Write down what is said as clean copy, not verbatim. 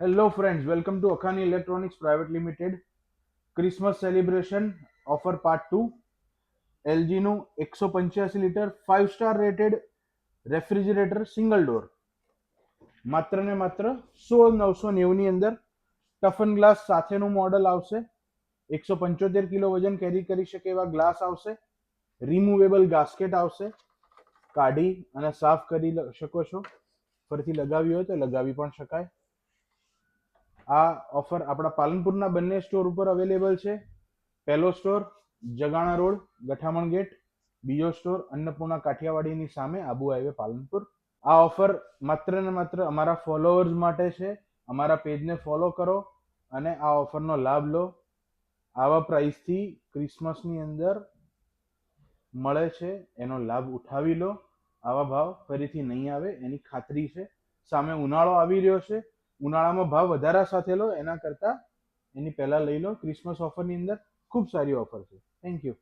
Hello friends, welcome to Akhani Electronics Private Limited Christmas Celebration Offer Part 2. LG નું 185 litre 5 star rated refrigerator single door માત્ર ને માત્ર 16,990 ની અંદર toughen glass સાથેનું મોડલ આવશે. 175 કિલો વજન કેરી કરી શકે એવા ગ્લાસ આવશે. રિમૂવેબલ ગાસ્કેટ આવશે. કાઢી અને સાફ કરી શકો છો. ફરીથી લગાવી હોય તો લગાવી પણ શકાય. આ ઓફર આપણા પાલનપુરના બંને સ્ટોર ઉપર અવેલેબલ છે. પહેલો store Jagana road Gathaman gate, બીજો સ્ટોર અન્નપૂર્ણા કાઠિયાવાડીની સામે આબુ હાઈવે પાલનપુર. આ ઓફર માત્ર ને માત્ર અમારા ફોલોઅર્સ માટે છે. અમારા પેજને ફોલો કરો અને આ ઓફરનો લાભ લો. આવા પ્રાઇસથી ક્રિસમસની અંદર મળે છે, એનો લાભ ઉઠાવી લો. આવા ભાવ ફરીથી નહીં આવે એની ખાતરી છે. સામે ઉનાળો આવી રહ્યો છે. ઉનાળામાં ભાવ વધારા સાથે લો એના કરતાં એની પહેલા લઈ લો. ક્રિસમસ ઓફરની અંદર ખૂબ સારી ઓફર છે. Thank you.